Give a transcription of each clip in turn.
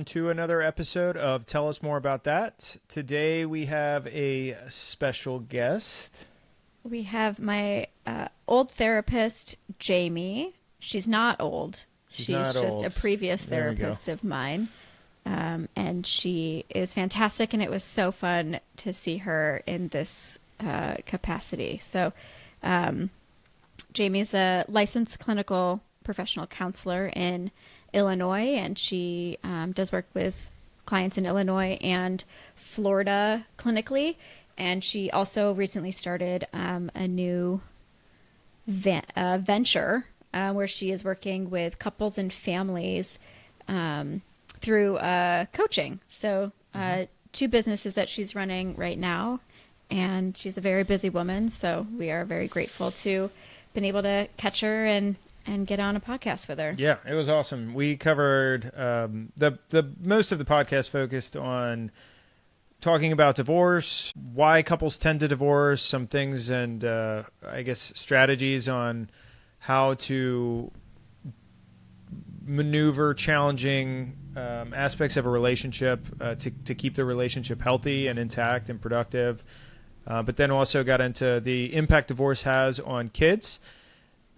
welcome to another episode of Tell Us More About That. Today we have a special guest. We have my old therapist, Jamie. She's not old. She's not just old. a previous There we go. therapist of mine. And she is fantastic, and it was so fun to see her in this capacity. So Jamie's a licensed clinical professional counselor in Illinois, and she does work with clients in Illinois and Florida clinically. And she also recently started a new venture where she is working with couples and families through coaching. So two businesses that she's running right now, and she's a very busy woman. So we are very grateful to been able to catch her and get on a podcast with her. Yeah, it was awesome. We covered the most of the podcast focused on talking about divorce, why couples tend to divorce, some things, and I guess strategies on how to maneuver challenging aspects of a relationship to keep the relationship healthy and intact and productive. But then also got into the impact divorce has on kids.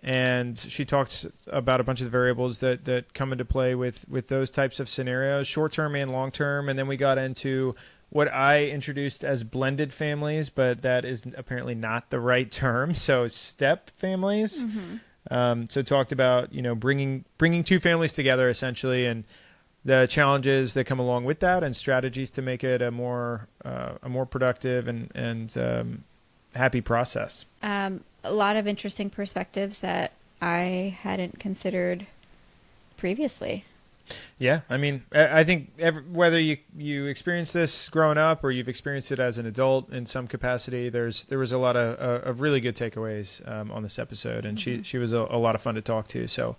And she talks about a bunch of the variables that come into play with those types of scenarios, short-term and long-term. And then we got into what I introduced as blended families, but that is apparently not the right term. So step families. Mm-hmm. So talked about, bringing two families together essentially, and the challenges that come along with that, and strategies to make it a more productive and happy process. A lot of interesting perspectives that I hadn't considered previously. Yeah, I mean, I think whether you experience this growing up or you've experienced it as an adult in some capacity, there was a lot of really good takeaways on this episode, and Mm-hmm. she was a lot of fun to talk to. So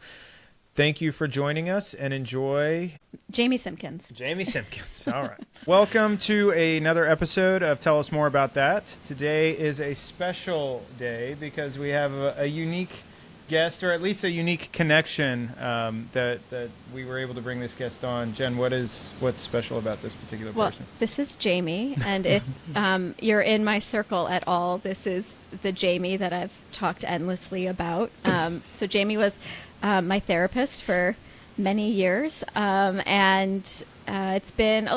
thank you for joining us, and enjoy Jamie Simkins. Jamie Simkins. All right. Welcome to another episode of Tell Us More About That. Today is a special day because we have a unique guest, or at least a unique connection that we were able to bring this guest on. Jen, what's special about this particular person? Well, this is Jamie, and if you're in my circle at all, this is the Jamie that I've talked endlessly about. So Jamie was my therapist for many years, and it's been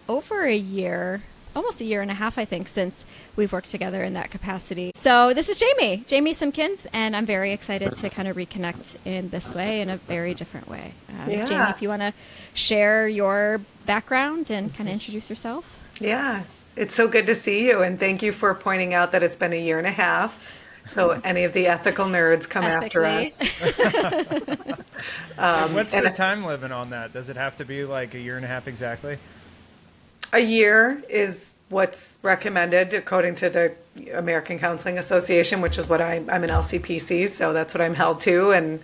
over a year, almost a year and a half, I think, since we've worked together in that capacity. So this is Jamie Simkins, and I'm very excited to kind of reconnect in this way, in a very different way. Yeah. Jamie, if you want to share your background and kind of introduce yourself. Yeah, it's so good to see you, and thank you for pointing out that it's been a year and a half. So any of the ethical nerds come after us. What's the time limit on that? Does it have to be like a year and a half exactly? A year is what's recommended according to the American Counseling Association, which is what I'm an LCPC, so that's what I'm held to, and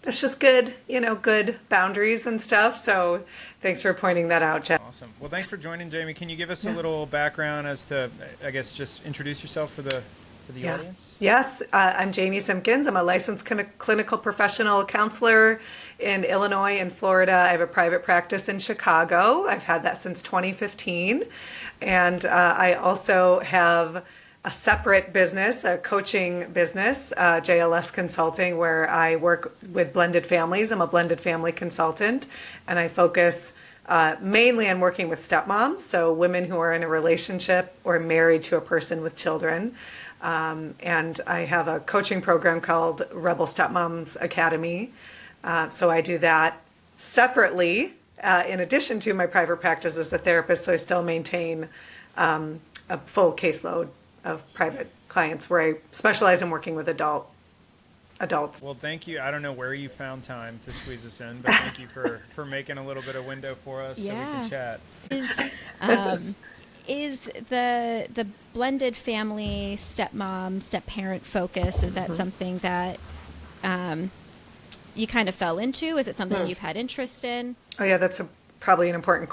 it's just good, good boundaries and stuff. So thanks for pointing that out, Jen. Awesome. Well, thanks for joining, Jamie. Can you give us a little background as to, I guess, just introduce yourself for the audience? Yes, I'm Jamie Simkins. I'm a licensed clinical professional counselor in Illinois and Florida. I have a private practice in Chicago. I've had that since 2015. And I also have a separate business, a coaching business, JLS Consulting, where I work with blended families. I'm a blended family consultant, and I focus mainly on working with stepmoms, so women who are in a relationship or married to a person with children. And I have a coaching program called Rebel Stepmoms Academy. So I do that separately, in addition to my private practice as a therapist. So I still maintain a full caseload of private clients where I specialize in working with adults. Well, thank you. I don't know where you found time to squeeze us in, but thank you for making a little bit of window for us so we can chat. Is the blended family stepmom, step-parent focus, is that something that you kind of fell into? Is it something you've had interest in? Oh yeah, that's probably an important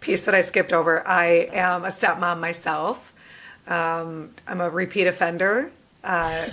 piece that I skipped over. I am a stepmom myself. I'm a repeat offender.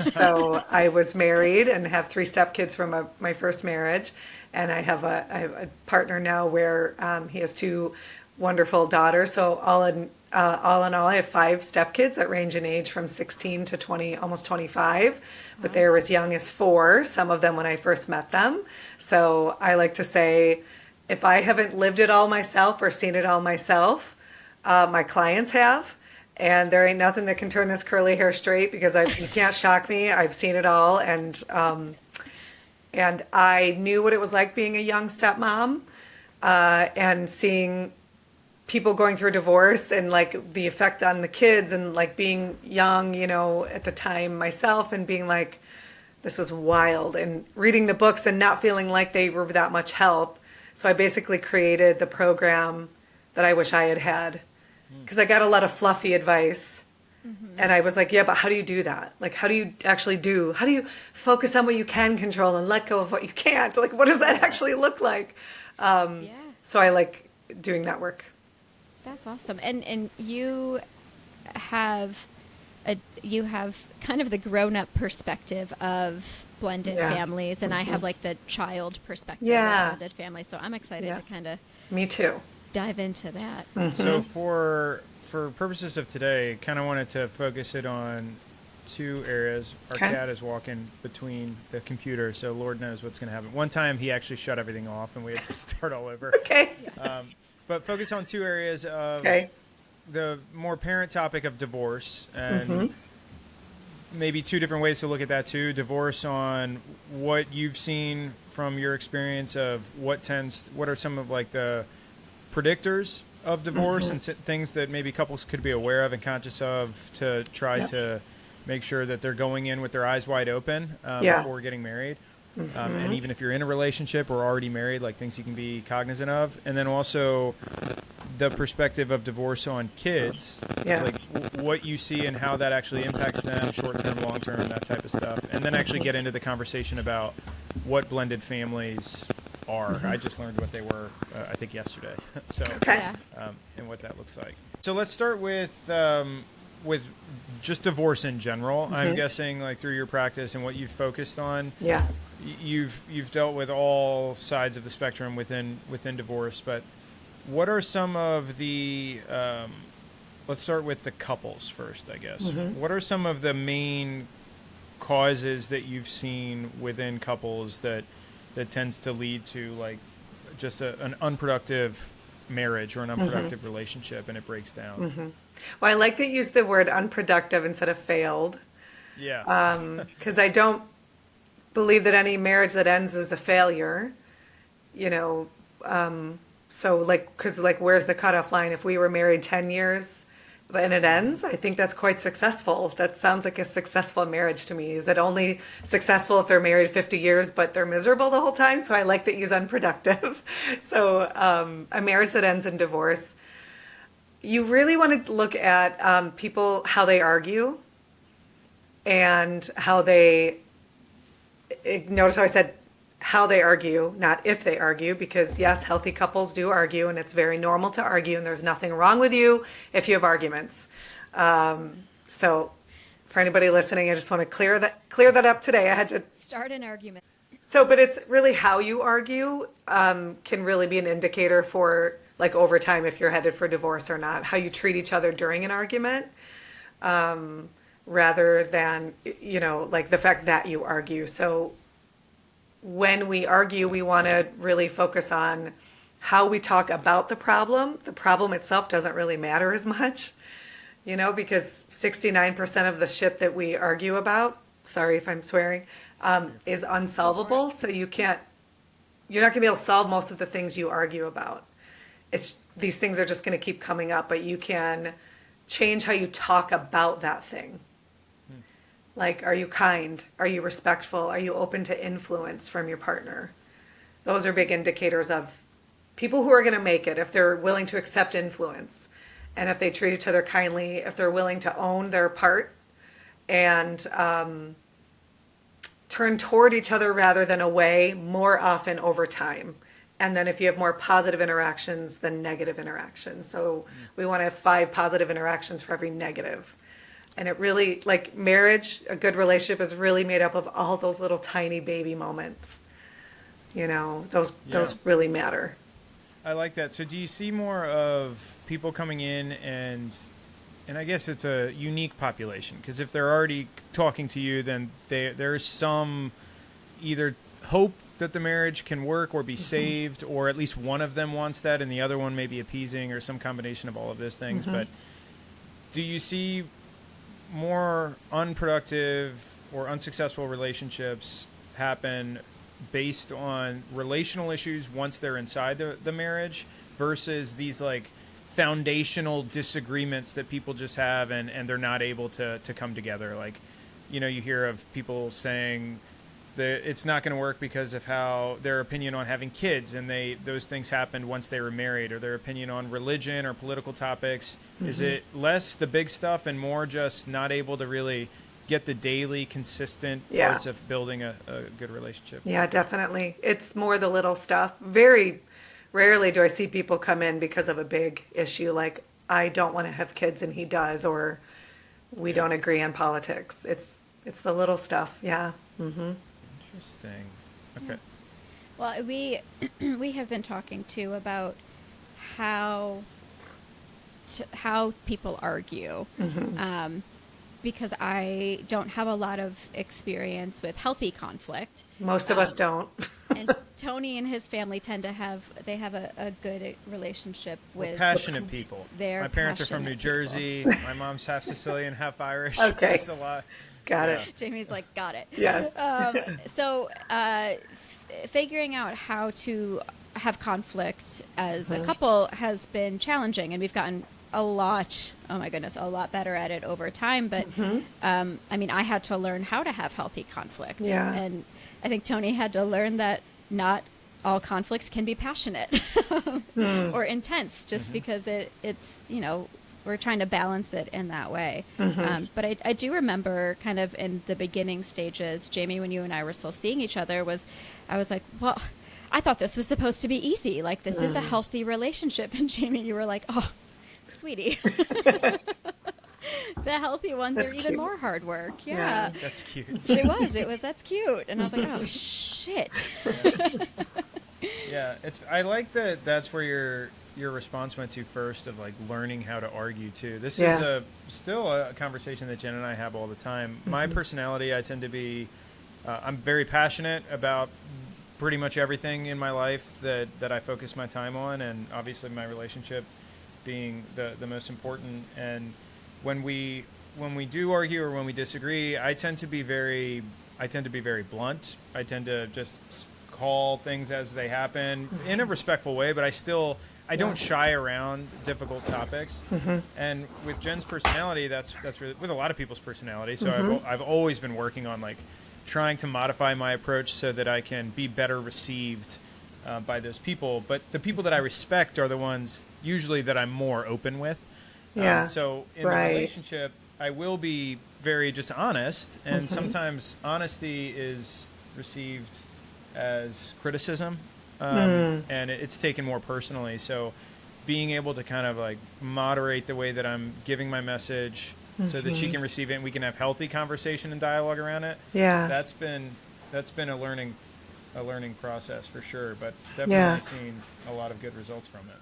So I was married and have 3 stepkids from my first marriage. And I have a partner now where he has two wonderful daughters. So all in all, I have 5 stepkids that range in age from 16 to 20, almost 25. But they were as young as 4, some of them when I first met them. So I like to say, if I haven't lived it all myself or seen it all myself, my clients have. And there ain't nothing that can turn this curly hair straight because you can't shock me. I've seen it all. And I knew what it was like being a young stepmom and seeing people going through divorce and like the effect on the kids and like being young, at the time myself and being like, this is wild, and reading the books and not feeling like they were that much help. So I basically created the program that I wish I had had because I got a lot of fluffy advice. And I was like, yeah, but how do you do that? Like, how do you focus on what you can control and let go of what you can't? Like, what does that actually look like? So I like doing that work. That's awesome. And you have kind of the grown-up perspective of blended families, and I have like the child perspective of blended families. So I'm excited to kind of me too dive into that. So for purposes of today, kind of wanted to focus it on 2 areas. Our cat is walking between the computer, so Lord knows what's going to happen. One time he actually shut everything off and we had to start all over. But focus on 2 areas of the more parent topic of divorce, and maybe 2 different ways to look at that too. Divorce on what you've seen from your experience of what are some of like the predictors of divorce and things that maybe couples could be aware of and conscious of to try to make sure that they're going in with their eyes wide open before getting married. And even if you're in a relationship or already married, like things you can be cognizant of. And then also the perspective of divorce on kids, like what you see and how that actually impacts them, short-term, long-term, that type of stuff. And then actually get into the conversation about what blended families are. I just learned what they were, I think yesterday. So, and what that looks like. So let's start with just divorce in general. I'm guessing like through your practice and what you've focused on. You've dealt with all sides of the spectrum within divorce, but what are some of the let's start with the couples first, I guess. What are some of the main causes that you've seen within couples that tends to lead to like just an unproductive marriage or an unproductive relationship and it breaks down? Well, I like that you used the word unproductive instead of failed. Because I don't believe that any marriage that ends is a failure, so like, because like, where's the cutoff line? If we were married 10 years and it ends, I think that's quite successful. That sounds like a successful marriage to me. Is it only successful if they're married 50 years, but they're miserable the whole time? So I like that you use unproductive. So a marriage that ends in divorce, you really want to look at people, how they argue and how they, notice how I said how they argue, not if they argue, because yes, healthy couples do argue and it's very normal to argue and there's nothing wrong with you if you have arguments. So for anybody listening, I just want to clear that up today. I had to start an argument. So, but it's really how you argue can really be an indicator for like over time if you're headed for divorce or not, how you treat each other during an argument. Rather than, like the fact that you argue. So when we argue, we want to really focus on how we talk about the problem. The problem itself doesn't really matter as much, because 69% of the shit that we argue about, sorry if I'm swearing, is unsolvable. So you're not going to be able to solve most of the things you argue about. These things are just going to keep coming up, but you can change how you talk about that thing. Like, are you kind? Are you respectful? Are you open to influence from your partner? Those are big indicators of people who are going to make it if they're willing to accept influence and if they treat each other kindly, if they're willing to own their part and turn toward each other rather than away more often over time. And then if you have more positive interactions than negative interactions. So we want to have 5 positive interactions for every negative. And it really, like marriage, a good relationship is really made up of all those little tiny baby moments. those really matter. I like that. So do you see more of people coming in and I guess it's a unique population, because if they're already talking to you, then there's some either hope that the marriage can work or be saved, or at least one of them wants that and the other one may be appeasing, or some combination of all of those things. But do you see more unproductive or unsuccessful relationships happen based on relational issues once they're inside the marriage, versus these like foundational disagreements that people just have and they're not able to come together? Like, you hear of people saying that it's not going to work because of how their opinion on having kids, and those things happened once they were married, or their opinion on religion or political topics. Is it less the big stuff and more just not able to really get the daily consistent parts of building a good relationship? Yeah, definitely. It's more the little stuff. Very rarely do I see people come in because of a big issue like, I don't want to have kids and he does, or we don't agree on politics. It's the little stuff. Yeah. Interesting. Okay. Well, we have been talking too about how people argue. Because I don't have a lot of experience with healthy conflict. Most of us don't. And Tony and his family tend to have a good relationship with passionate people. My parents are from New Jersey. My mom's half Sicilian, half Irish. Okay. There's a lot. Got it. Jamie's like, got it. Yes. So figuring out how to have conflict as a couple has been challenging, and we've gotten a lot better at it over time. But I had to learn how to have healthy conflict. Yeah. And I think Tony had to learn that not all conflict can be passionate or intense, just because it's we're trying to balance it in that way. But I do remember kind of in the beginning stages, Jamie, when you and I were still seeing each other, I was like, well, I thought this was supposed to be easy. Like, this is a healthy relationship. And Jamie, you were like, oh, sweetie. The healthy ones are even more hard work. Yeah. That's cute. That's cute. And I was like, oh, shit. Yeah. I like that that's where your response went to first, of like learning how to argue too. This is still a conversation that Jen and I have all the time. My personality, I tend to be, I'm very passionate about pretty much everything in my life that I focus my time on, and obviously my relationship being the most important. And when we do argue or when we disagree, I tend to be very blunt. I tend to just call things as they happen in a respectful way, but I don't shy around difficult topics. And with Jen's personality, that's really, with a lot of people's personality. So I've always been working on like trying to modify my approach so that I can be better received by those people. But the people that I respect are the ones usually that I'm more open with. So in the relationship, I will be very just honest, and sometimes honesty is received as criticism, and it's taken more personally. So being able to kind of like moderate the way that I'm giving my message so that she can receive it and we can have healthy conversation and dialogue around it. Yeah. That's been a learning process for sure, but definitely seen a lot of good results from it.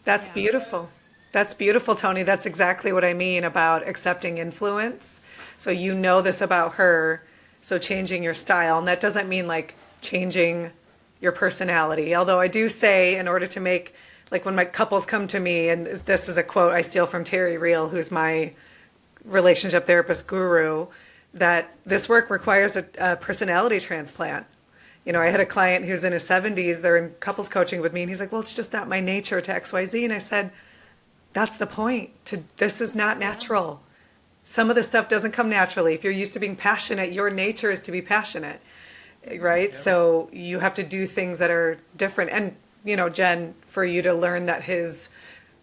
That's beautiful. That's beautiful, Tony. That's exactly what I mean about accepting influence. So you know this about her, so changing your style. And that doesn't mean like changing your personality. Although I do say, in order to make, like when my couples come to me, and this is a quote I steal from Terry Real, who's my relationship therapist guru, that this work requires a personality transplant. You know, I had a client who's in his 70s, they're in couples coaching with me, and he's like, well, it's just not my nature to XYZ. And I said, that's the point. This is not natural. Some of the stuff doesn't come naturally. If you're used to being passionate, your nature is to be passionate, right? Yep. So you have to do things that are different. And, you know, Jen, for you to learn that his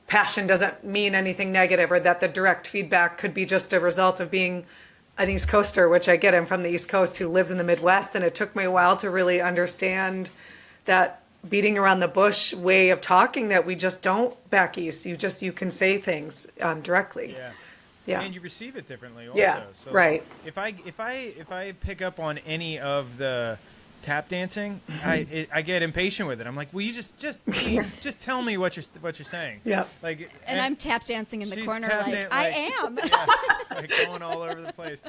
passion doesn't mean anything negative, or that the direct feedback could be just a result of being an East Coaster, which I get. I'm from the East Coast who lives in the Midwest, and it took me a while to really understand that beating around the bush way of talking that we just don't back east. You can say things directly. Yeah. And you receive it differently also. Yeah. So right. If I pick up on any of the tap dancing, I get impatient with it. I'm like, will you just tell me what you're saying? Yeah. Like, And I'm tap dancing in the she's corner tap like, dan- I like- am. Yeah, it's like going all over the place.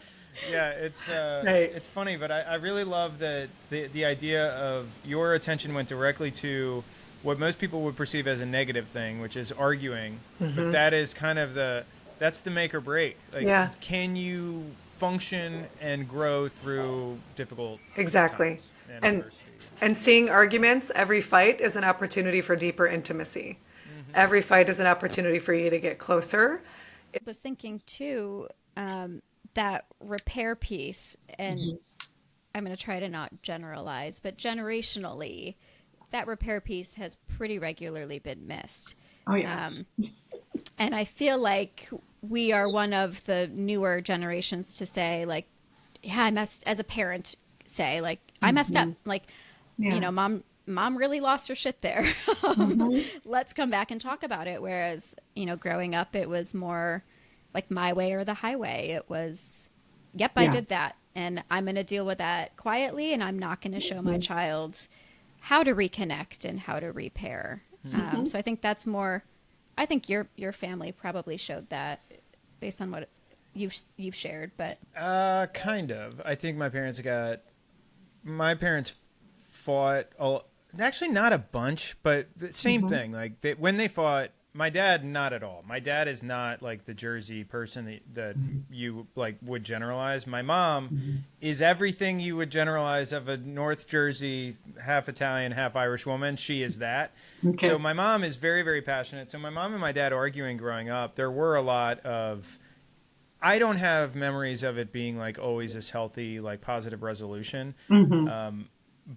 Yeah, it's funny, but I really love the idea of your attention went directly to what most people would perceive as a negative thing, which is arguing. But that is kind of that's the make or break. Like, can you function and grow through difficult times and adversity? And seeing arguments, every fight is an opportunity for deeper intimacy. Every fight is an opportunity for you to get closer. I was thinking too, that repair piece, and I'm going to try to not generalize, but generationally, that repair piece has pretty regularly been missed. Oh, yeah. And I feel like we are one of the newer generations to say, like, yeah, I messed, as a parent, say, like, I messed up. Like, you know, mom really lost her shit there. Let's come back and talk about it. Whereas, you know, growing up, it was more like my way or the highway. It was, yep, I did that. And I'm going to deal with that quietly. And I'm not going to show my child how to reconnect and how to repair. So I think that's more, I think your family probably showed that based on what you've shared, but. Kind of. I think my parents fought, actually not a bunch, but the same thing. Like when they fought, my dad, not at all. My dad is not like the Jersey person that you like would generalize. My mom is everything you would generalize of a North Jersey, half Italian, half Irish woman. She is that. Okay. So my mom is very, very passionate. So my mom and my dad arguing growing up, there were a lot of, I don't have memories of it being like always this healthy, like positive resolution.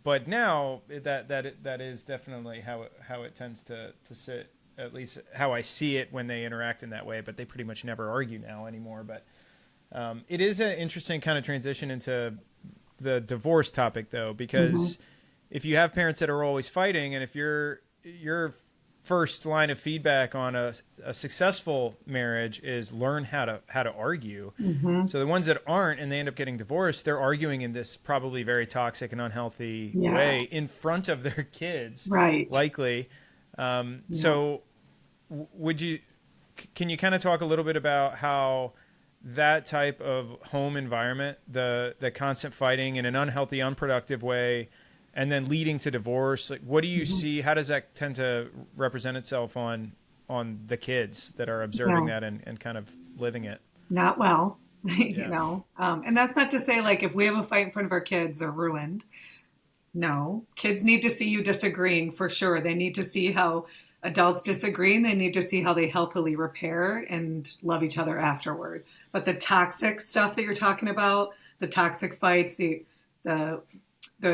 But now that is definitely how it tends to sit. At least how I see it when they interact in that way, but they pretty much never argue now anymore. But it is an interesting kind of transition into the divorce topic, though, because if you have parents that are always fighting, and if your first line of feedback on a successful marriage is learn how to argue. So the ones that aren't and they end up getting divorced, they're arguing in this probably very toxic and unhealthy way in front of their kids, right? Likely. So can you kind of talk a little bit about how that type of home environment, the constant fighting in an unhealthy, unproductive way, and then leading to divorce, like what do you see? How does that tend to represent itself on the kids that are observing that and kind of living it? Not well, you know, and that's not to say like if we have a fight in front of our kids, they're ruined. No, kids need to see you disagreeing for sure. They need to see how adults disagree, and they need to see how they healthily repair and love each other afterward. But the toxic stuff that you're talking about, the toxic fights, the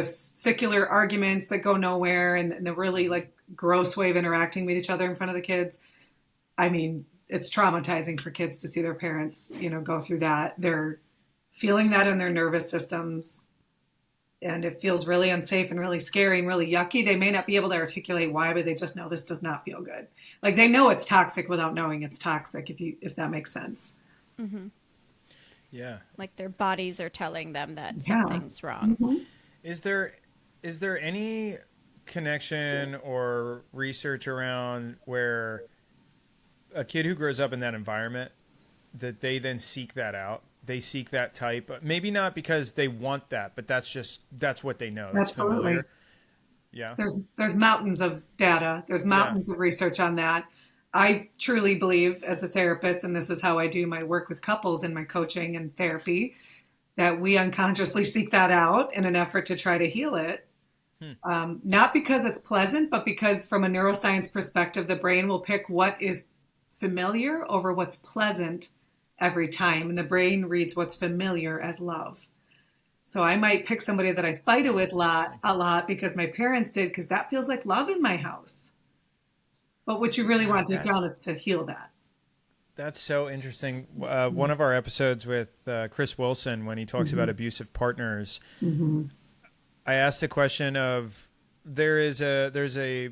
secular arguments that go nowhere, and the really like gross way of interacting with each other in front of the kids. I mean, it's traumatizing for kids to see their parents, you know, go through that. They're feeling that in their nervous systems. And it feels really unsafe and really scary and really yucky. They may not be able to articulate why, but they just know this does not feel good. Like they know it's toxic without knowing it's toxic, if that makes sense. Yeah. Like their bodies are telling them that something's wrong. Is there any connection or research around where a kid who grows up in that environment, that they then seek that out? They seek that type, maybe not because they want that, but that's what they know. Absolutely. Familiar. Yeah. There's mountains of data. There's mountains of research on that. I truly believe as a therapist, and this is how I do my work with couples in my coaching and therapy, that we unconsciously seek that out in an effort to try to heal it. Not because it's pleasant, but because from a neuroscience perspective, the brain will pick what is familiar over what's pleasant every time, and the brain reads what's familiar as love. So I might pick somebody that I fight with a lot because my parents did, because that feels like love in my house. But what you really want deep down is to heal that. That's so interesting. One of our episodes with Chris Wilson, when he talks about abusive partners, I asked the question of there's a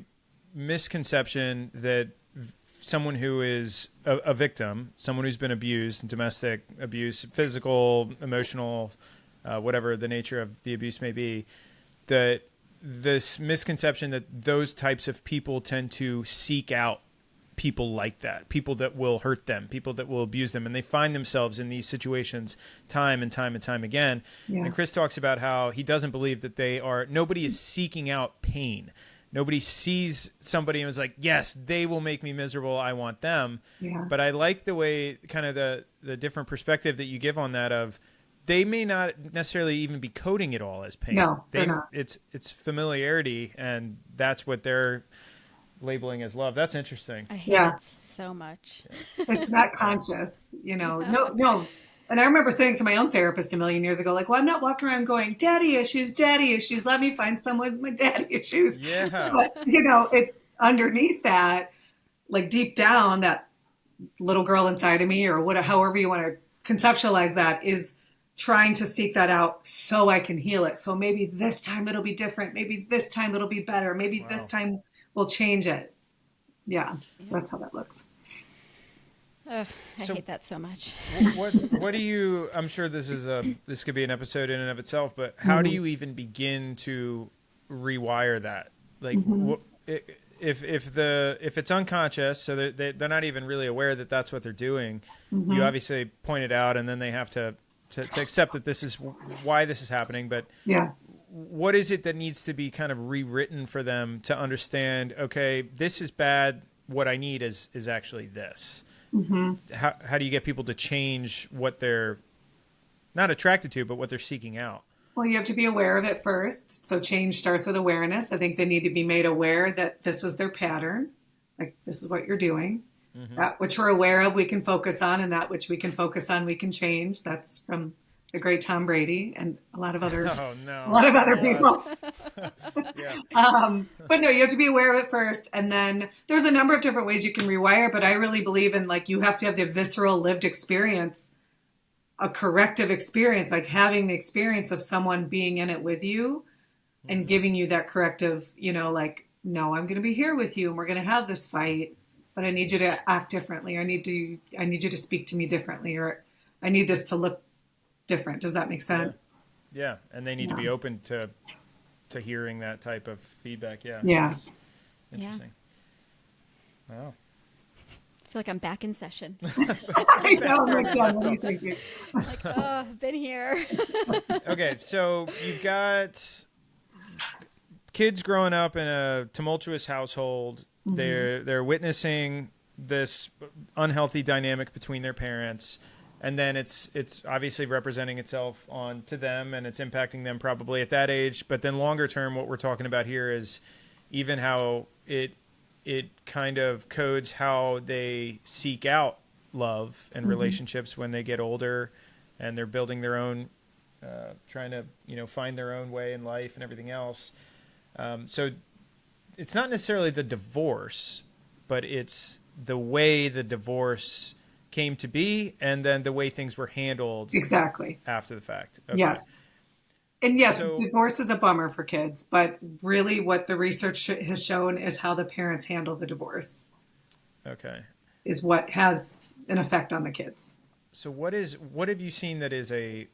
misconception that someone who is a victim, someone who's been abused, domestic abuse, physical, emotional, whatever the nature of the abuse may be, that this misconception that those types of people tend to seek out people like that, people that will hurt them, people that will abuse them, and they find themselves in these situations time and time and time again. And Chris talks about how he doesn't believe that nobody is seeking out pain. Nobody sees somebody and was like, yes, they will make me miserable, I want them. But I like the way, kind of the different perspective that you give on that, of they may not necessarily even be coding it all as pain. No, they're not. It's familiarity, and that's what they're labeling as love. That's interesting. I hate it so much. It's not conscious, No. And I remember saying to my own therapist a million years ago, like, well, I'm not walking around going, daddy issues, let me find someone with my daddy issues. Yeah. But, it's underneath that, like deep down, that little girl inside of me, or however you want to conceptualize that, is trying to seek that out so I can heal it. So maybe this time it'll be different. Maybe this time it'll be better. Maybe this time we'll change it. Yeah. So that's how that looks. Ugh, I hate that so much. What do you, I'm sure this could be an episode in and of itself, but how do you even begin to rewire that? Like, if it's unconscious, so they're not even really aware that that's what they're doing, you obviously point it out, and then they have to accept that this is why this is happening. But what is it that needs to be kind of rewritten for them to understand, okay, this is bad, what I need is actually this? How do you get people to change what they're not attracted to, but what they're seeking out? Well, you have to be aware of it first. So change starts with awareness. I think they need to be made aware that this is their pattern. Like, this is what you're doing. That which we're aware of, we can focus on, and that which we can focus on, we can change. That's from the great Tom Brady and a lot of other people. But no, you have to be aware of it first. And then there's a number of different ways you can rewire, but I really believe in, like, you have to have the visceral lived experience, a corrective experience, like having the experience of someone being in it with you and giving you that corrective, like, no, I'm going to be here with you and we're going to have this fight, but I need you to act differently. I need you to speak to me differently, or I need this to look different. Does that make sense? Yeah. And they need to be open to hearing that type of feedback. Yeah. Interesting. Wow. I feel like I'm back in session. I know, John, what are you thinking? Like, I've been here. Okay, so you've got kids growing up in a tumultuous household. They're witnessing this unhealthy dynamic between their parents, and then it's obviously representing itself on to them, and it's impacting them probably at that age. But then longer term, what we're talking about here is even how it kind of codes how they seek out love and relationships when they get older, and they're building their own, trying to find their own way in life and everything else. So it's not necessarily the divorce, but it's the way the divorce came to be, and then the way things were handled after the fact. Okay. Yes. And yes, divorce is a bummer for kids, but really what the research has shown is how the parents handle the divorce. Okay. Is what has an effect on the kids. So what have you seen that is a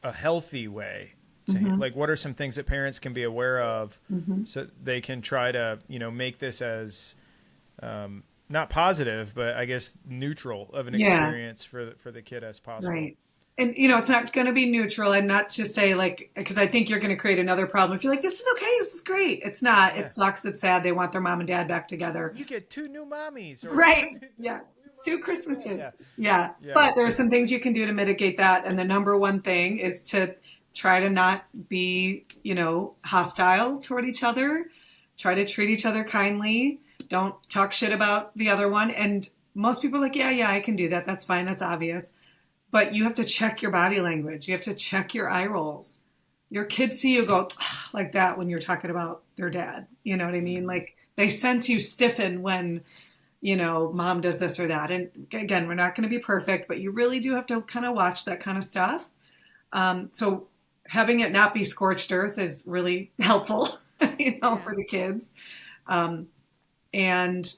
healthy way to like, what are some things that parents can be aware of so they can try to, make this as not positive, but I guess neutral of an experience for the kid as possible. Right. And, it's not going to be neutral, and not to say, like, because I think you're going to create another problem. If you're like, this is okay, this is great. It's not. It sucks. It's sad. They want their mom and dad back together. You get 2 new mommies. Right. Yeah. 2 Christmases. Yeah. But there are some things you can do to mitigate that. And the number one thing is to try to not be, hostile toward each other. Try to treat each other kindly. Don't talk shit about the other one. And most people are like, yeah, I can do that. That's fine. That's obvious. But you have to check your body language. You have to check your eye rolls. Your kids see you go like that when you're talking about their dad. You know what I mean? Like, they sense you stiffen when, mom does this or that. And again, we're not going to be perfect, but you really do have to kind of watch that kind of stuff. So having it not be scorched earth is really helpful, for the kids. And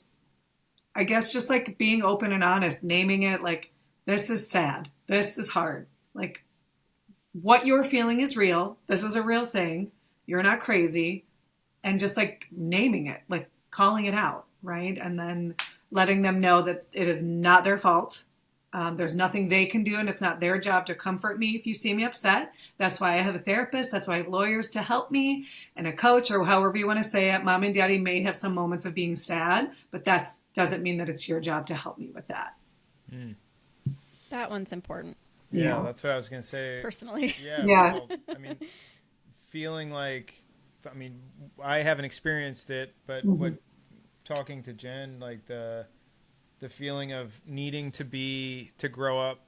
I guess just like being open and honest, naming it, like, this is sad. This is hard. Like, what you're feeling is real. This is a real thing. you're not crazy, and just like naming it, like calling it out, right? And then letting them know that it is not their fault. There's nothing they can do, and it's not their job to comfort me if you see me upset. That's why I have a therapist. That's why I have lawyers to help me, and a coach, or however you want to say it. Mom and daddy may have some moments of being sad, but that doesn't mean that it's your job to help me with that. That one's important. Yeah, that's what I was going to say. Personally. Yeah. Well, I mean, feeling like, I mean, I haven't experienced it, but what talking to Jen, like the feeling of needing to grow up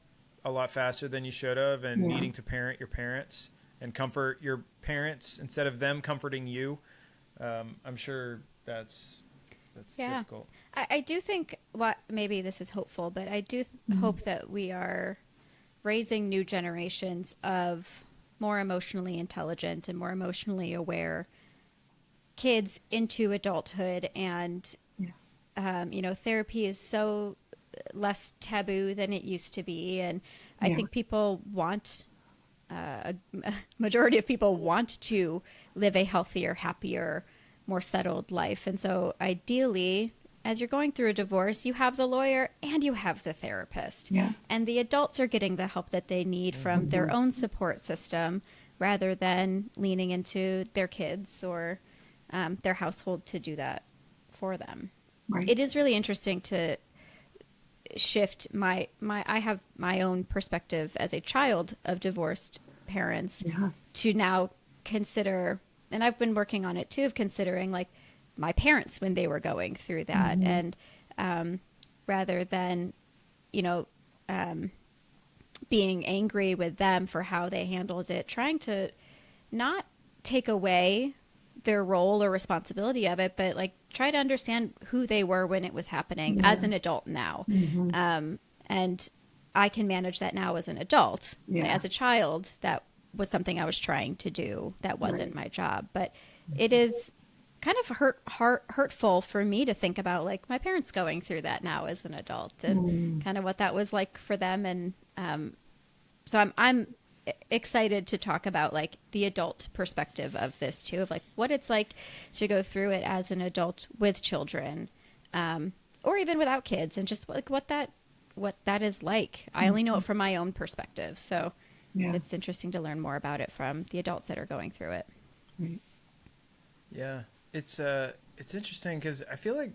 a lot faster than you should have, and needing to parent your parents and comfort your parents instead of them comforting you. I'm sure that's difficult. I do think maybe this is hopeful, but I do hope that we are raising new generations of more emotionally intelligent and more emotionally aware kids into adulthood. And, therapy is so less taboo than it used to be. And I think people a majority of people want to live a healthier, happier, more settled life. And so ideally, as you're going through a divorce, you have the lawyer and you have the therapist. Yeah. And the adults are getting the help that they need from their own support system, rather than leaning into their kids or their household to do that for them. Right. It is really interesting to shift I have my own perspective as a child of divorced parents to now consider, and I've been working on it too, of considering like my parents when they were going through that. And rather than, being angry with them for how they handled it, trying to not take away their role or responsibility of it, but like try to understand who they were when it was happening as an adult now. And I can manage that now as an adult. As a child, that was something I was trying to do. That wasn't my job, but it is kind of hurtful for me to think about like my parents going through that now as an adult, and kind of what that was like for them. And so I'm excited to talk about like the adult perspective of this too, of like what it's like to go through it as an adult with children, or even without kids, and just like what that is like. I only know it from my own perspective, so it's interesting to learn more about it from the adults that are going through it. Yeah, it's interesting because I feel like,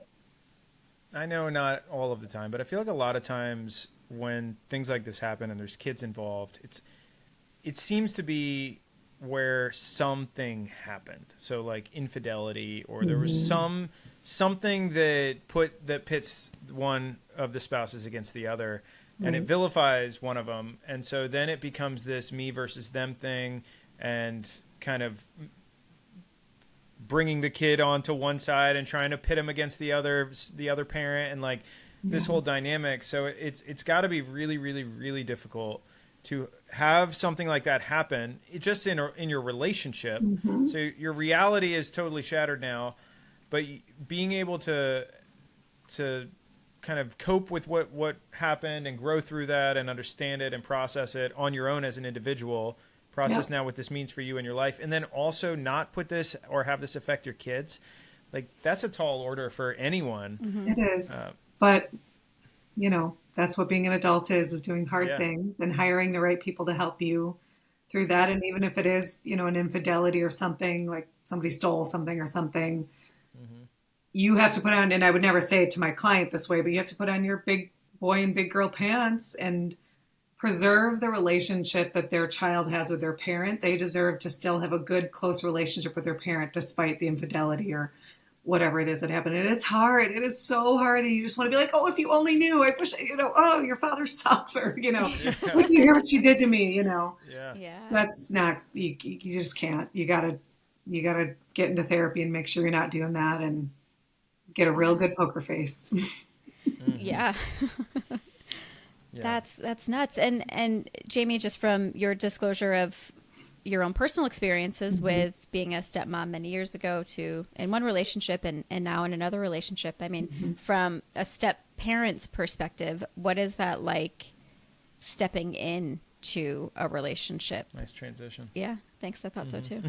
I know not all of the time, but I feel like a lot of times when things like this happen and there's kids involved, it seems to be where something happened. So like infidelity, or there was something that pits one of the spouses against the other, and it vilifies one of them. And so then it becomes this me versus them thing, and kind of bringing the kid onto one side and trying to pit him against the other parent, and like this whole dynamic. So it's got to be really, really, really difficult to have something like that happen just in your relationship. So your reality is totally shattered now, but being able to kind of cope with what happened and grow through that and understand it and process it on your own as an individual, process now what this means for you in your life, and then also not put this or have this affect your kids. Like, that's a tall order for anyone. It is. But, that's what being an adult is doing hard things and hiring the right people to help you through that. And even if it is, an infidelity or something, like somebody stole something or something, you have to put on, and I would never say it to my client this way, but you have to put on your big boy and big girl pants and preserve the relationship that their child has with their parent. They deserve to still have a good, close relationship with their parent, despite the infidelity or whatever it is that happened. And it's hard. It is so hard. And you just want to be like, oh, if you only knew, I wish, oh, your father sucks. Or, would you hear what she did to me? That's not, you just can't. You gotta get into therapy and make sure you're not doing that, and get a real good poker face. Yeah. That's nuts. And Jamie, just from your disclosure of your own personal experiences with being a stepmom many years ago to in one relationship and now in another relationship, I mean, from a step parent's perspective, what is that like stepping in to a relationship? Nice transition. Yeah, thanks. I thought so too.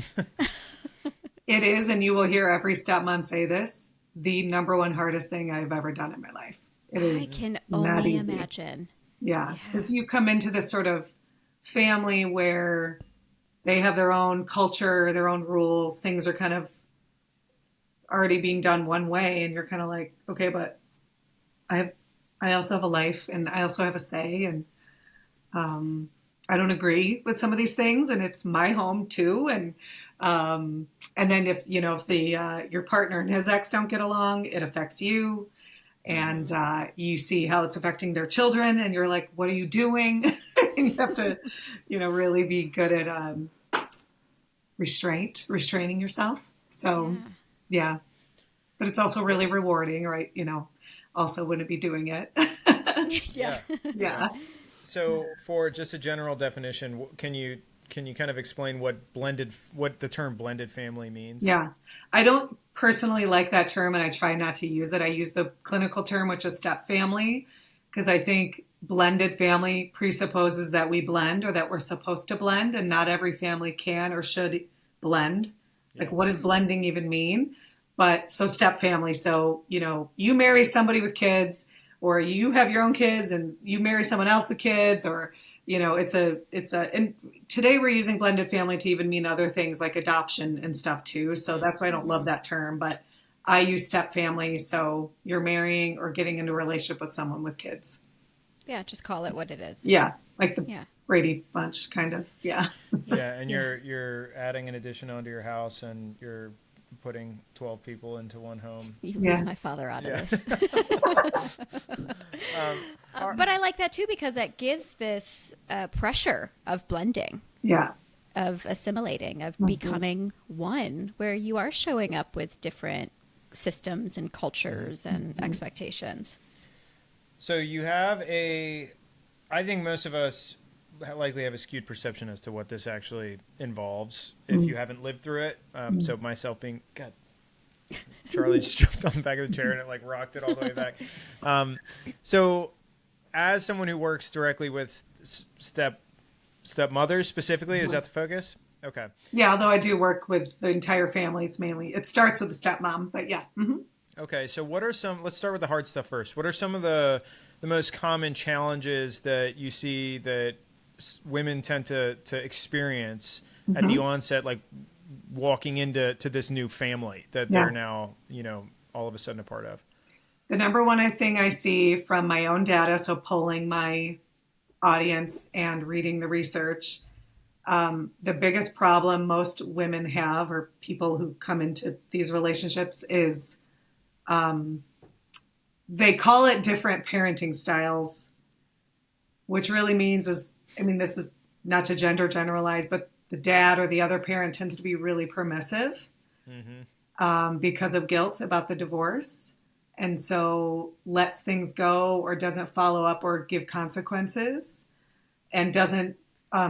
It is, and you will hear every stepmom say this, the number one hardest thing I've ever done in my life. It is I can not only easy. imagine. Yeah, because you come into this sort of family where they have their own culture, their own rules, things are kind of already being done one way, and you're kind of like, okay, but I also have a life, and I also have a say, and I don't agree with some of these things, and it's my home too. And then if the your partner and his ex don't get along, it affects you, and you see how it's affecting their children, and you're like, what are you doing? And you have to, really be good at restraining yourself. So, yeah, but it's also really rewarding, right? Also wouldn't be doing it. Yeah. Yeah. So, for just a general definition, can you kind of explain what the term blended family means? Yeah. I don't personally like that term, and I try not to use it. I use the clinical term, which is step family, because I think blended family presupposes that we blend or that we're supposed to blend, and not every family can or should blend. Like, what does blending even mean? But so step family. So, you marry somebody with kids, or you have your own kids and you marry someone else with kids, or, and today we're using blended family to even mean other things like adoption and stuff too. So that's why I don't love that term, but I use step family. So you're marrying or getting into a relationship with someone with kids. Yeah. Just call it what it is. Yeah. Like the Brady Bunch kind of. Yeah. Yeah. And you're adding an addition onto your house, and you're putting 12 people into one home. You leave my father out of this. But I like that too, because that gives this pressure of blending. Yeah. Of assimilating, of becoming one, where you are showing up with different systems and cultures and expectations. So you have I think most of us likely have a skewed perception as to what this actually involves if you haven't lived through it. So myself being, God, Charlie just jumped on the back of the chair and it like rocked it all the way back. So as someone who works directly with stepmothers specifically, is that the focus? Okay. Yeah, although I do work with the entire family. It's mainly, it starts with the stepmom, but yeah. Mm-hmm. Okay, so let's start with the hard stuff first. What are some of the most common challenges that you see that women tend to experience at the onset, like walking into this new family that they're now, all of a sudden a part of? The number one thing I see from my own data, so polling my audience and reading the research, the biggest problem most women have, or people who come into these relationships, is they call it different parenting styles, which really means this is not to gender generalize, but the dad or the other parent tends to be really permissive because of guilt about the divorce. And so lets things go or doesn't follow up or give consequences, and doesn't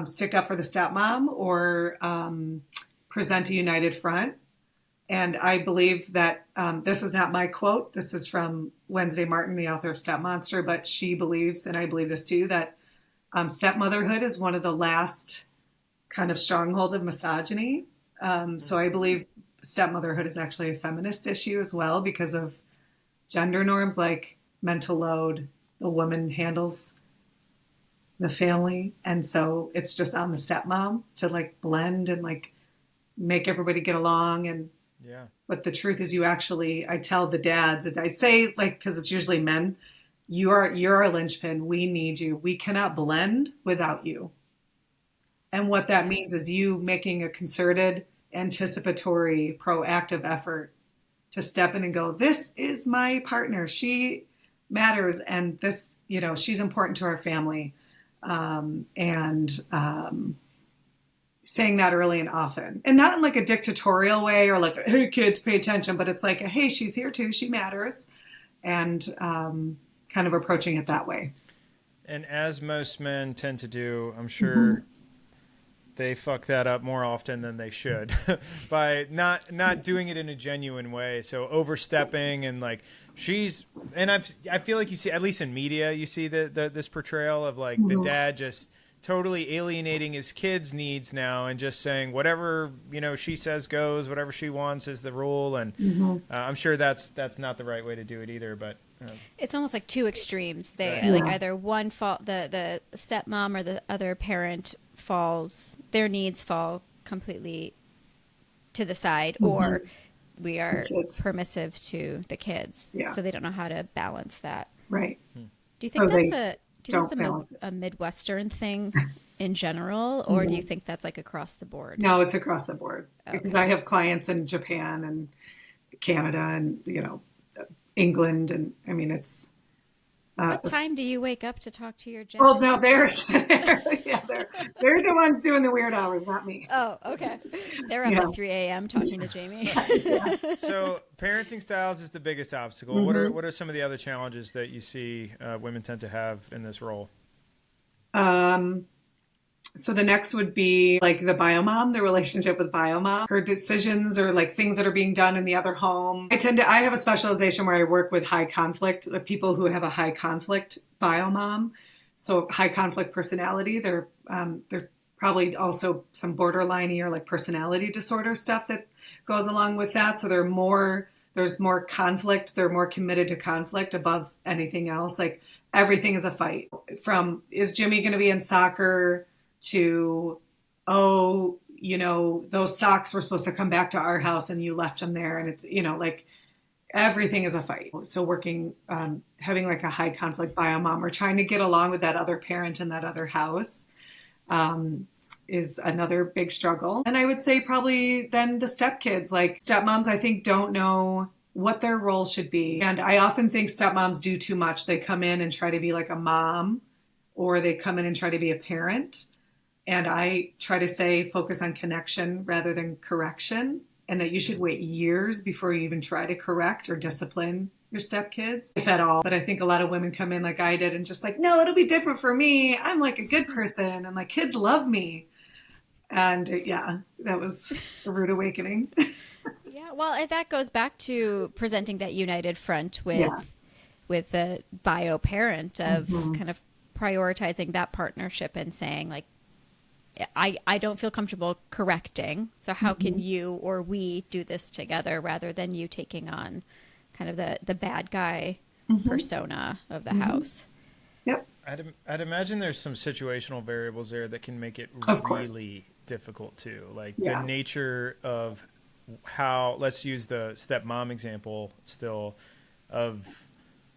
stick up for the stepmom or present a united front. And I believe that this is not my quote. This is from Wednesday Martin, the author of Step Monster, but she believes, and I believe this too, that stepmotherhood is one of the last kind of strongholds of misogyny. So I believe stepmotherhood is actually a feminist issue as well, because of gender norms like mental load. The woman handles the family, and so it's just on the stepmom to like blend and like make everybody get along. And but the truth is, I tell the dads, I say, like, because it's usually men, you're a linchpin. We need you. We cannot blend without you. And what that means is you making a concerted, anticipatory, proactive effort to step in and go, this is my partner. She matters. And this, she's important to our family. Saying that early and often, and not in like a dictatorial way or like, hey kids, pay attention, but it's like, hey, she's here too. She matters. And kind of approaching it that way. And as most men tend to do, I'm sure they fuck that up more often than they should by not doing it in a genuine way. So overstepping and like I feel like you see, at least in media, you see this portrayal of like the dad just totally alienating his kids' needs now and just saying whatever, she says goes, whatever she wants is the rule. And I'm sure that's not the right way to do it either. But it's almost like two extremes. They Right. like either one fall, the stepmom or the other parent falls, their needs fall completely to the side, or we are permissive to the kids. Yeah. So they don't know how to balance that. Right. Do you think that's a Midwestern thing in general, or do you think that's like across the board? No, it's across the board. Okay. Because I have clients in Japan and Canada and, England. And I mean, it's. What time do you wake up to talk to your Well, no, they're the ones doing the weird hours, not me. Oh, okay. They're up at 3 a.m. talking to Jamie. So parenting styles is the biggest obstacle. What are some of the other challenges that you see women tend to have in this role? So the next would be like the biomom, the relationship with biomom, her decisions or like things that are being done in the other home. I have a specialization where I work with high conflict, the people who have a high conflict biomom. So high conflict personality. They're probably also some borderline or like personality disorder stuff that goes along with that. So there's more conflict. They're more committed to conflict above anything else. Like everything is a fight. From is Jimmy going to be in soccer to, those socks were supposed to come back to our house and you left them there. And it's, like everything is a fight. So working, having like a high conflict biomom or trying to get along with that other parent in that other house is another big struggle. And I would say probably then the stepkids, like stepmoms, I think don't know what their role should be. And I often think stepmoms do too much. They come in and try to be like a mom, or they come in and try to be a parent. And I try to say, focus on connection rather than correction, and that you should wait years before you even try to correct or discipline your stepkids, if at all. But I think a lot of women come in like I did and just like, no, it'll be different for me. I'm like a good person and like kids love me. And that was a rude awakening. Yeah, well, that goes back to presenting that united front with the bio parent of kind of prioritizing that partnership and saying like, I don't feel comfortable correcting. So how can you or we do this together rather than you taking on kind of the bad guy persona of the house? Yep. I'd imagine there's some situational variables there that can make it really difficult too. Like the nature of how, let's use the stepmom example still, of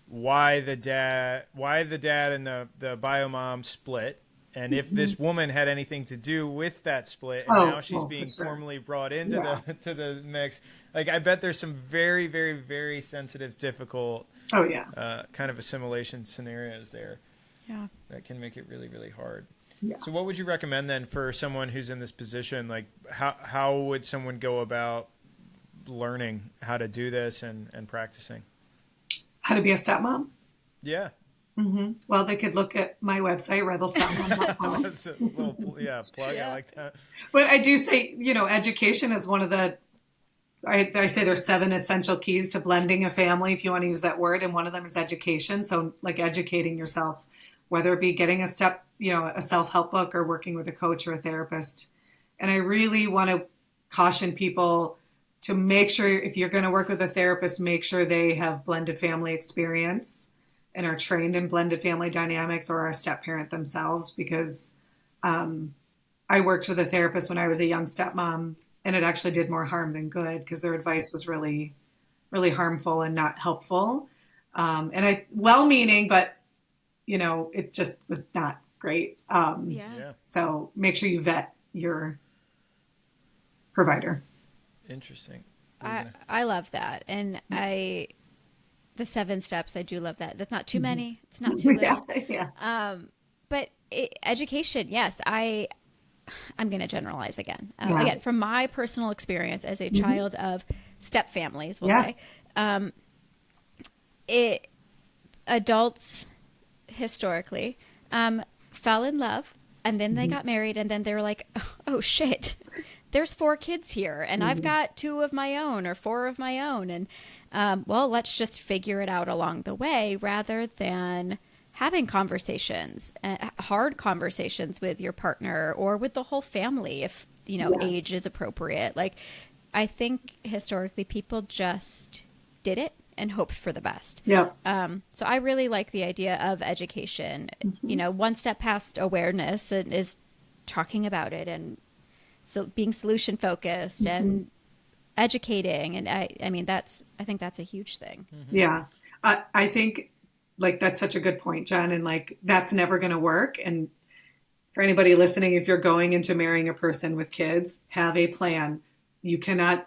why the dad and the bio mom split. And if this woman had anything to do with that split, and now she's being formally brought into the mix, like I bet there's some very, very, very sensitive, difficult, kind of assimilation scenarios there. Yeah, that can make it really, really hard. Yeah. So, what would you recommend then for someone who's in this position? Like, how would someone go about learning how to do this and practicing? How to be a stepmom? Yeah. Well, they could look at my website, rebelstepmom.com. That's a little plug. I like that. But I do say, education is one of the, I say there's 7 essential keys to blending a family, if you want to use that word. And one of them is education. So like educating yourself, whether it be getting a self-help book or working with a coach or a therapist. And I really want to caution people to make sure if you're going to work with a therapist, make sure they have blended family experience and are trained in blended family dynamics or are a step parent themselves, because I worked with a therapist when I was a young stepmom, and it actually did more harm than good because their advice was really, really harmful and not helpful. And well-meaning, but, it just was not great. So make sure you vet your provider. Interesting. I love that. And the 7 steps, I do love that. That's not too many. It's not too little. But education, yes. I'm going to generalize again. Again, from my personal experience as a child of step families, we'll say, adults historically fell in love, and then they got married, and then they were like, oh shit, there's 4 kids here, and I've got 2 of my own or 4 of my own, and well, let's just figure it out along the way rather than having conversations, hard conversations with your partner or with the whole family if, age is appropriate. Like, I think historically people just did it and hoped for the best. Yeah. So I really like the idea of education. One step past awareness is talking about it and so being solution focused and educating. And I think that's a huge thing. Yeah. I think like that's such a good point, Jen. And like, that's never going to work. And for anybody listening, if you're going into marrying a person with kids, have a plan. You cannot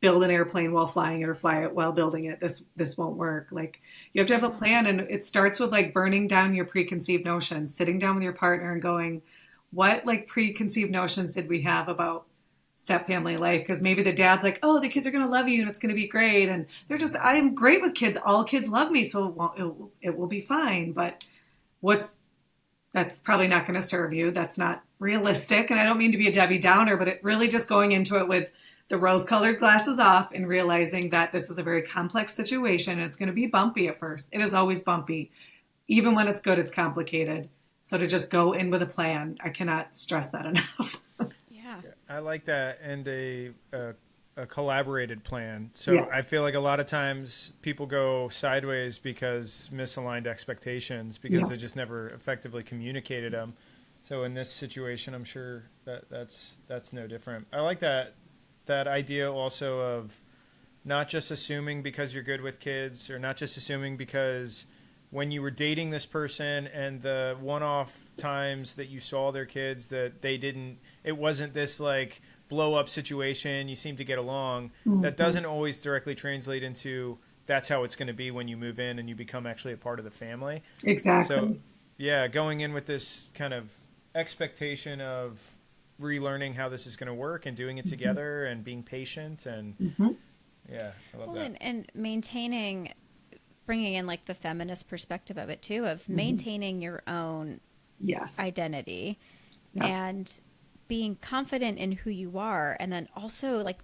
build an airplane while flying it or fly it while building it. This won't work. Like, you have to have a plan, and it starts with like burning down your preconceived notions, sitting down with your partner and going, what like preconceived notions did we have about step family life? Because maybe the dad's like, oh, the kids are going to love you and it's going to be great. And they're just, I'm great with kids. All kids love me. So it will be fine. But that's probably not going to serve you. That's not realistic. And I don't mean to be a Debbie Downer, but it really just going into it with the rose-colored glasses off and realizing that this is a very complex situation. And it's going to be bumpy at first. It is always bumpy. Even when it's good, it's complicated. So to just go in with a plan, I cannot stress that enough. Yeah. I like that, and a collaborated plan. So Yes. I feel like a lot of times people go sideways because misaligned expectations, because they just never effectively communicated them. So in this situation, I'm sure that's no different. I like that idea also of not just assuming because you're good with kids, or not just assuming because when you were dating this person and the one-off times that you saw their kids that it wasn't this like blow up situation, you seem to get along. That doesn't always directly translate into that's how it's going to be when you move in and you become actually a part of the family. Exactly. So yeah, going in with this kind of expectation of relearning how this is going to work and doing it together and being patient and yeah, I love that. And bringing in like the feminist perspective of it too, of maintaining your own identity and being confident in who you are, and then also like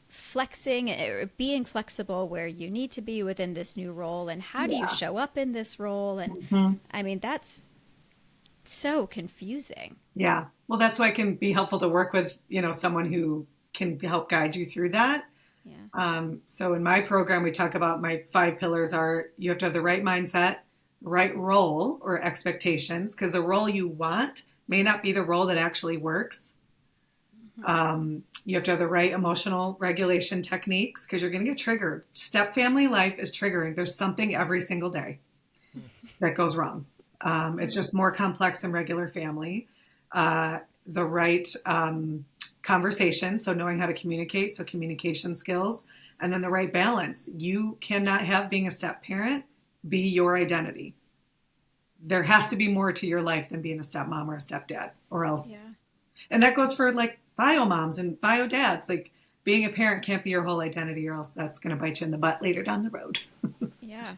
flexing or being flexible where you need to be within this new role, and how do you show up in this role. And I mean, that's so confusing. Yeah. Well, that's why it can be helpful to work with, someone who can help guide you through that. Yeah. So in my program, we talk about my 5 pillars are: you have to have the right mindset, right role or expectations, because the role you want may not be the role that actually works. You have to have the right emotional regulation techniques, because you're going to get triggered. Step family life is triggering. There's something every single day that goes wrong. It's just more complex than regular family. The right conversation, so knowing how to communicate, so communication skills, and then the right balance. You cannot have being a step parent be your identity. There has to be more to your life than being a stepmom or a stepdad, or else. Yeah. And that goes for like bio moms and bio dads. Like, being a parent can't be your whole identity, or else that's going to bite you in the butt later down the road. Yeah.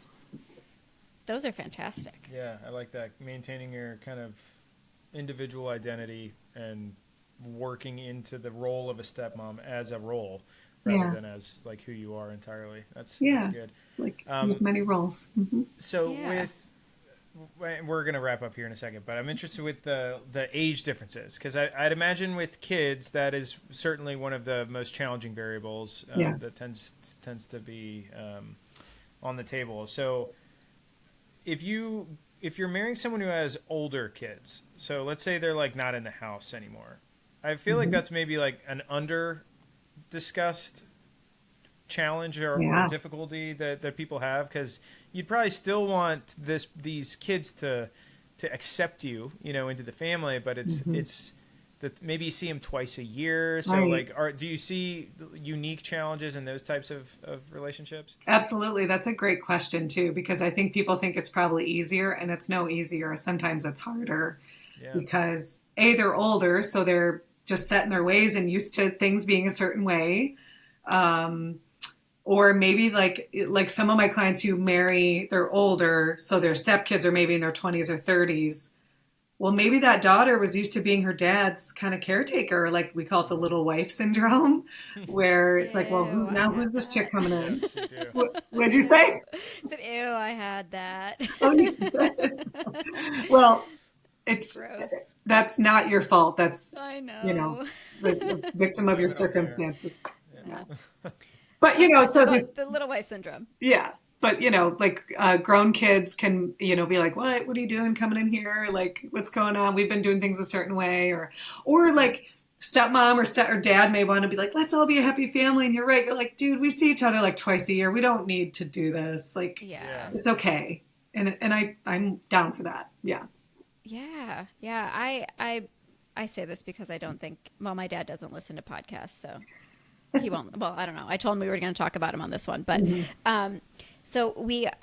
Those are fantastic. Yeah, I like that. Maintaining your kind of individual identity and working into the role of a stepmom as a role rather than as like who you are entirely. That's good. Like with many roles. So we're going to wrap up here in a second, but I'm interested with the age differences, because I'd imagine with kids that is certainly one of the most challenging variables that tends to be on the table. So if you're marrying someone who has older kids, so let's say they're like not in the house anymore, I feel like that's maybe like an under discussed challenge or difficulty that people have, because you'd probably still want these kids to accept you, into the family, but it's that maybe you see them twice a year. So do you see unique challenges in those types of relationships? Absolutely. That's a great question too, because I think people think it's probably easier, and it's no easier. Sometimes it's harder because they're older, so they're just set in their ways and used to things being a certain way. Or maybe like some of my clients who marry, they're older, so their stepkids are maybe in their 20s or 30s. well, maybe that daughter was used to being her dad's kind of caretaker, like we call it the little wife syndrome, where it's like, well, Ew, I who's had this chick that. coming in? Yes, you do. What'd you say? I said, ew, I had that. Oh, you did. Well, it's Gross. that's not your fault. That's, I you know, know. the victim of your Leave it up there. circumstances. Yeah. But, you know, so this, The little wife syndrome. yeah. But, you know, like grown kids can, you know, be like, what are you doing coming in here? Like, what's going on? We've been doing things a certain way. Or like stepmom or dad may want to be like, let's all be a happy family. And you're right. You're like, dude, we see each other like twice a year. We don't need to do this. Like, Yeah. it's okay. And I'm down for that. Yeah. Yeah. Yeah. I say this because I don't think, well, my dad doesn't listen to podcasts, so he won't. Well, I don't know. I told him we were going to talk about him on this one, but, so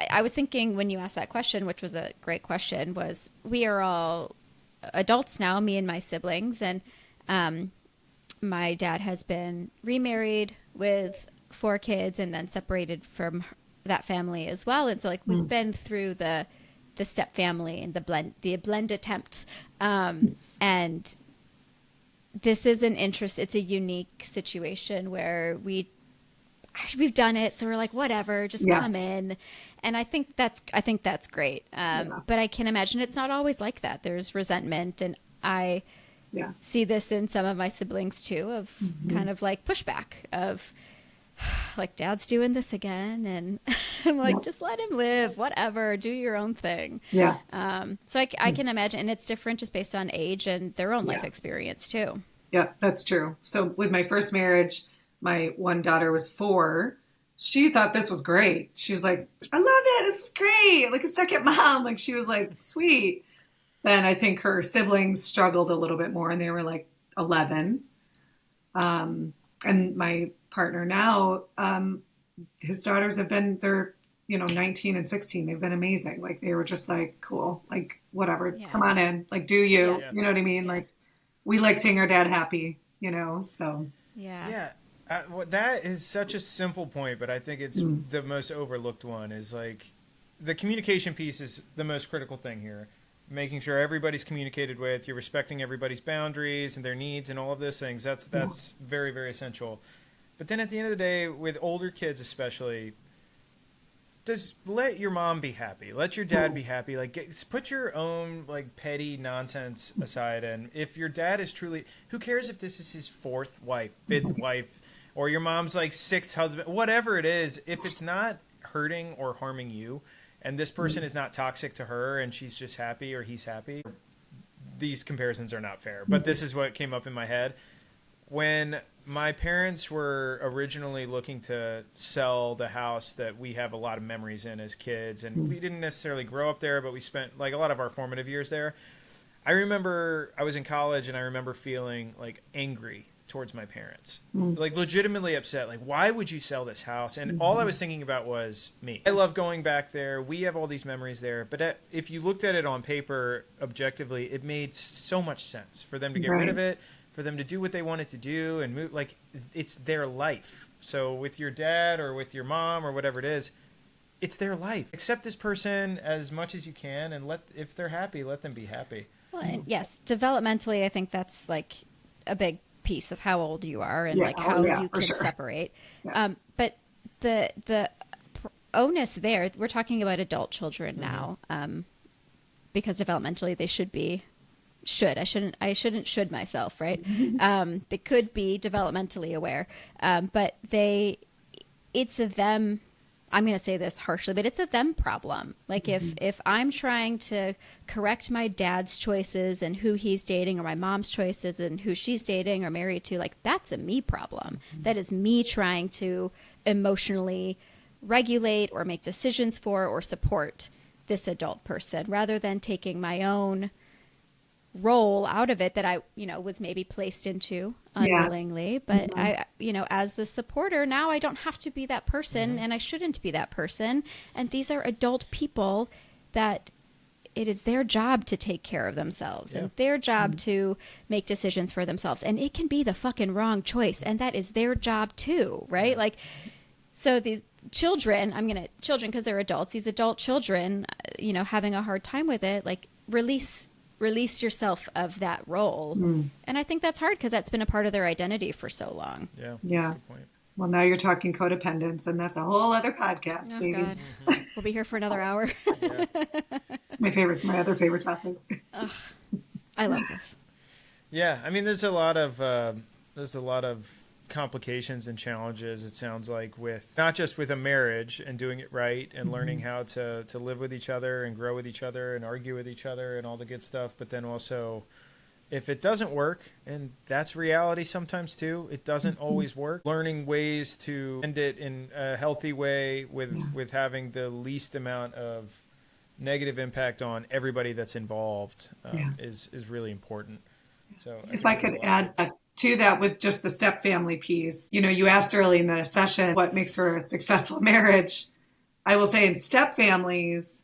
I was thinking when you asked that question, which was a great question, was we are all adults now, me and my siblings, and my dad has been remarried with 4 kids and then separated from that family as well. And so like we've been through the step family and the blend attempts. And this is it's a unique situation where we've done it. So we're like, whatever, just come in. And I think that's great. But I can imagine it's not always like that. There's resentment. And I see this in some of my siblings too, of kind of like pushback of like, dad's doing this again. And I'm like, just let him live, whatever, do your own thing. Yeah. So I can imagine, and it's different just based on age and their own life experience too. Yeah, that's true. So with my first marriage, my one daughter was 4. She thought this was great. She's like, I love it. This is great. Like a second mom. Like she was like, sweet. Then I think her siblings struggled a little bit more and they were like 11. And my partner now, his daughters they're, 19 and 16. They've been amazing. Like they were just like, cool, like whatever, come on in, like do you, you know what I mean? Like we like seeing our dad happy, so. Yeah. Well, that is such a simple point, but I think it's the most overlooked one is like the communication piece is the most critical thing here. Making sure everybody's communicated with, you're respecting everybody's boundaries and their needs and all of those things. That's very, very essential. But then at the end of the day, with older kids especially, let your mom be happy. Let your dad be happy. Like, put your own like petty nonsense aside. And if your dad is truly, who cares if this is his 4th wife, 5th wife, or your mom's like 6th husband, whatever it is, if it's not hurting or harming you, and this person is not toxic to her and she's just happy or he's happy, these comparisons are not fair. But this is what came up in my head. When my parents were originally looking to sell the house that we have a lot of memories in as kids, and we didn't necessarily grow up there, but we spent like a lot of our formative years there. I remember I was in college and I remember feeling like angry towards my parents, like legitimately upset. Like, why would you sell this house? And all I was thinking about was me. I love going back there. We have all these memories there. But if you looked at it on paper, objectively, it made so much sense for them to get rid of it, for them to do what they wanted to do and move. Like, it's their life. So with your dad or with your mom or whatever it is, it's their life. Accept this person as much as you can, and if they're happy, let them be happy. Well, and yes, developmentally, I think that's like a big piece of how old you are and like how you can separate. But the onus there, we're talking about adult children now, because developmentally they I shouldn't should myself, right? They could be developmentally aware, but it's a them. I'm going to say this harshly, but it's a them problem. Like if I'm trying to correct my dad's choices and who he's dating, or my mom's choices and who she's dating or married to, like that's a me problem. That is me trying to emotionally regulate or make decisions for or support this adult person, rather than taking my own role out of it that I, was maybe placed into unwillingly, but I, as the supporter, now I don't have to be that person and I shouldn't be that person. And these are adult people that it is their job to take care of themselves and their job to make decisions for themselves. And it can be the fucking wrong choice. And that is their job too, right? Like, so these children, because they're adults, these adult children, having a hard time with it, like release release yourself of that role. And I think that's hard because that's been a part of their identity for so long. Yeah. Yeah. That's a good point. Well, now you're talking codependence, and that's a whole other podcast, Oh, baby. God. We'll be here for another hour. Yeah. It's my other favorite topic. I love this. Yeah. I mean, there's a lot of complications and challenges, it sounds like, with not just with a marriage and doing it right and learning how to live with each other and grow with each other and argue with each other and all the good stuff, but then also if it doesn't work, and that's reality sometimes too, it doesn't always work, learning ways to end it in a healthy way with having the least amount of negative impact on everybody that's involved is really important. So if I could add to that with just the step family piece, you asked early in the session what makes for a successful marriage. I will say in step families,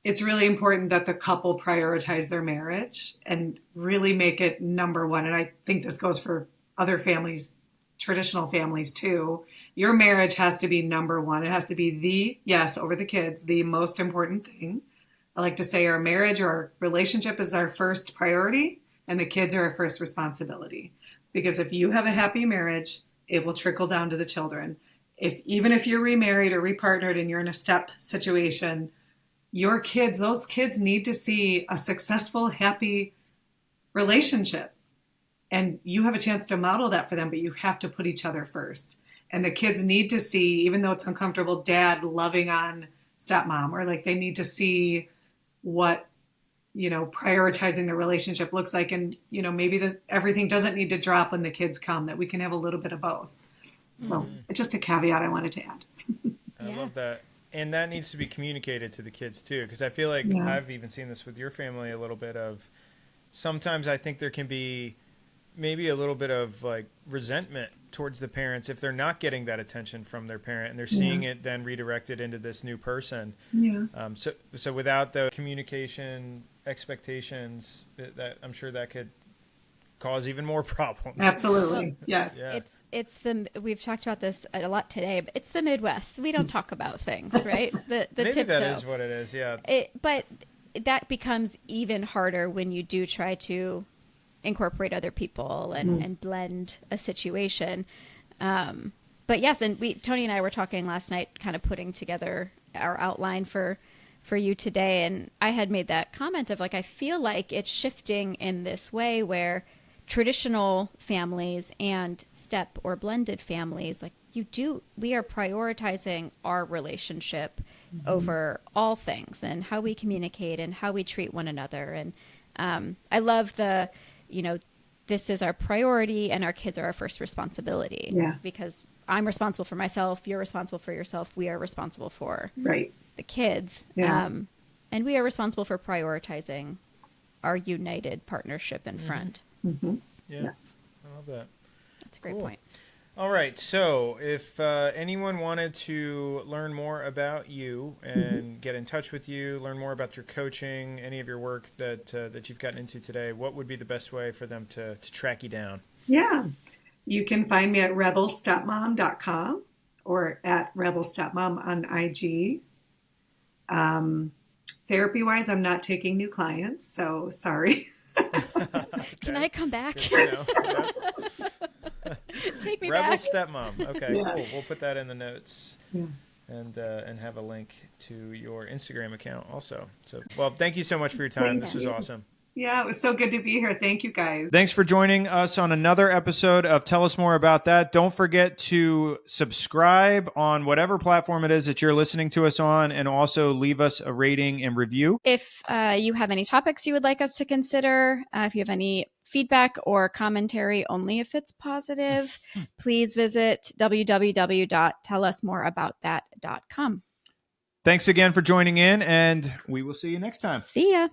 it's really important that the couple prioritize their marriage and really make it number one. And I think this goes for other families, traditional families too. Your marriage has to be number one. It has to be over the kids, the most important thing. I like to say our marriage or our relationship is our first priority, and the kids are our first responsibility. Because if you have a happy marriage, it will trickle down to the children. Even if you're remarried or repartnered and you're in a step situation, those kids need to see a successful, happy relationship. And you have a chance to model that for them, but you have to put each other first. And the kids need to see, even though it's uncomfortable, dad loving on stepmom, or like they need to see what prioritizing the relationship looks like. And, maybe everything doesn't need to drop when the kids come, that we can have a little bit of both. So it's just a caveat I wanted to add. I love that. And that needs to be communicated to the kids too. Because I feel like I've even seen this with your family a little bit of, sometimes I think there can be maybe a little bit of like resentment towards the parents if they're not getting that attention from their parent and they're seeing it then redirected into this new person. So without the communication expectations, that I'm sure that could cause even more problems. Absolutely. Yes. Yeah. We've talked about this a lot today, but it's the Midwest. We don't talk about things, right? The Maybe tiptoe. that is what it is. Yeah. But that becomes even harder when you do try to incorporate other people and blend a situation. But yes, and Tony and I were talking last night, kind of putting together our outline for you today. And I had made that comment of like, I feel like it's shifting in this way where traditional families and step or blended families, like we are prioritizing our relationship over all things and how we communicate and how we treat one another. And I love this is our priority and our kids are our first responsibility. Yeah. Because I'm responsible for myself, you're responsible for yourself, we are responsible for the kids. Yeah. And we are responsible for prioritizing our united partnership in front. Yeah. Yes. I love that. That's a great point. All right. So if anyone wanted to learn more about you and get in touch with you, learn more about your coaching, any of your work that you've gotten into today, what would be the best way for them to track you down? Yeah. You can find me at rebelstepmom.com or at rebelstepmom on IG. Therapy-wise, I'm not taking new clients, so sorry. Can I come back? Take me Rebel back. Stepmom. Okay, cool. We'll put that in the notes. And have a link to your Instagram account also. So, well, thank you so much for your time. This was awesome. Yeah, it was so good to be here. Thank you, guys. Thanks for joining us on another episode of Tell Us More About That. Don't forget to subscribe on whatever platform it is that you're listening to us on, and also leave us a rating and review. If you have any topics you would like us to consider, if you have any feedback or commentary, only if it's positive, please visit www.tellusmoreaboutthat.com. Thanks again for joining in, and we will see you next time. See ya.